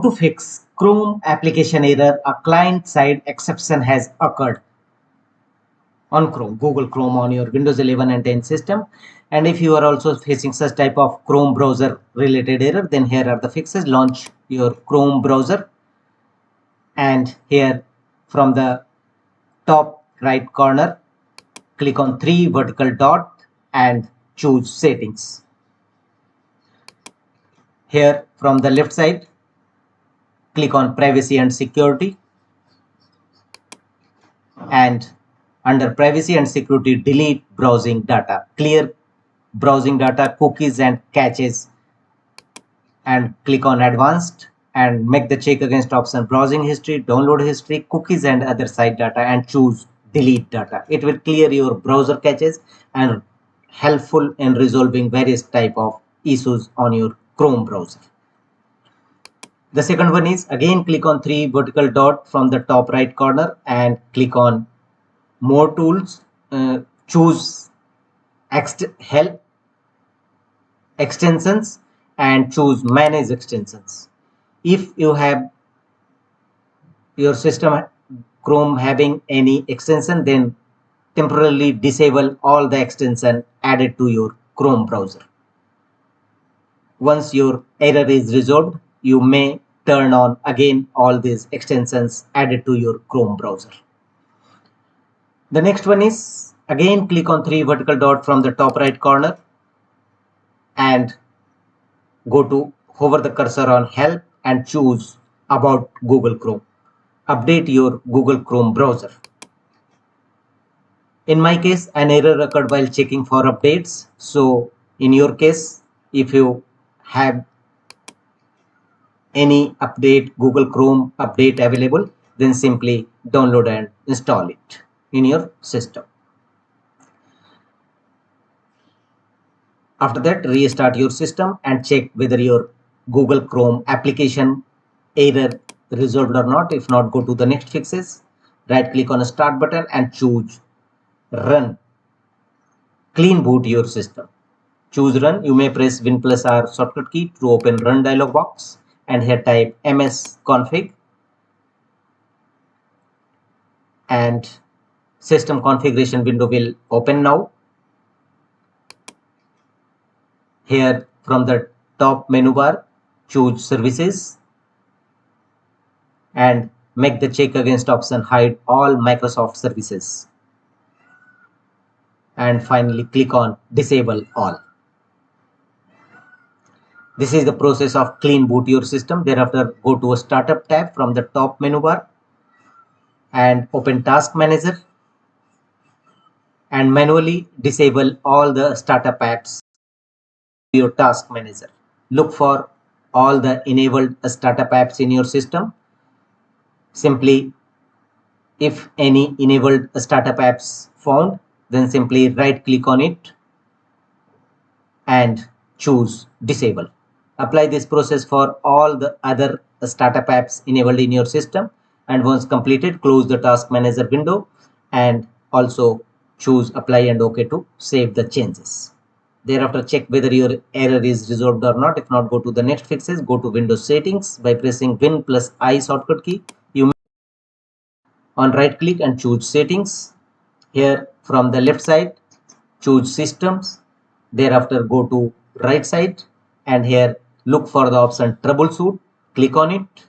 To fix Chrome application error, a client-side exception has occurred on Chrome, Google Chrome on your Windows 11 and 10 system. And if you are also facing such type of Chrome browser related error, then here are the fixes. Launch your Chrome browser, and here from the top right corner, click on 3 vertical dot and choose settings. Here from the left side, click on privacy and security, and under privacy and security, delete browsing data, clear browsing data, cookies and caches, and click on advanced and make the check against option browsing history, download history, cookies and other site data, and choose delete data. It will clear your browser caches and helpful in resolving various type of issues on your Chrome browser. The second one is, again click on 3 vertical dot from the top right corner and click on more tools, choose help extensions and choose manage extensions. If you have your system Chrome having any extension, then temporarily disable all the extension added to your Chrome browser. Once your error is resolved, you may turn on again all these extensions added to your Chrome browser. The next one is, again click on 3 vertical dot from the top right corner and go to hover the cursor on help and choose about Google Chrome. Update your Google Chrome browser. In my case, an error occurred while checking for updates. So in your case, if you have any update, Google Chrome update available, then simply download and install it in your system. After that, restart your system and check whether your Google Chrome application error resolved or not. If not, go to the next fixes, right click on the start button and choose run. Clean boot your system. Choose run. You may press Win plus R shortcut key to open run dialog box, and here type ms config and system configuration window will open now. Here from the top menu bar, choose services and make the check against option hide all Microsoft services, and finally click on disable all. This is the process of clean boot your system. Thereafter, go to a startup tab from the top menu bar and open task manager and manually disable all the startup apps in your task manager. Look for all the enabled startup apps in your system. Simply, if any enabled startup apps found, then simply right click on it and choose disable. Apply this process for all the other startup apps enabled in your system, and once completed, close the task manager window and also choose apply and OK to save the changes. Thereafter, check whether your error is resolved or not. If not, go to the next fixes, go to Windows settings by pressing Win plus I shortcut key. You may on right click and choose settings. Here from the left side, choose systems. Thereafter, go to right side and here look for the option troubleshoot. Click on it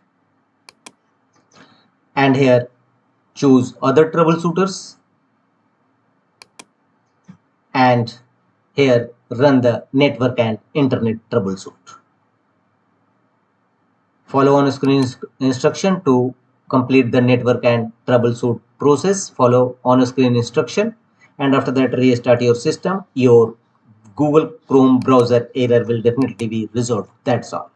and here choose other troubleshooters and here run the network and internet troubleshoot. Follow on screen instruction to complete the network and troubleshoot process. Follow on screen instruction, and after that restart your system. Your Google Chrome browser error will definitely be resolved. That's all.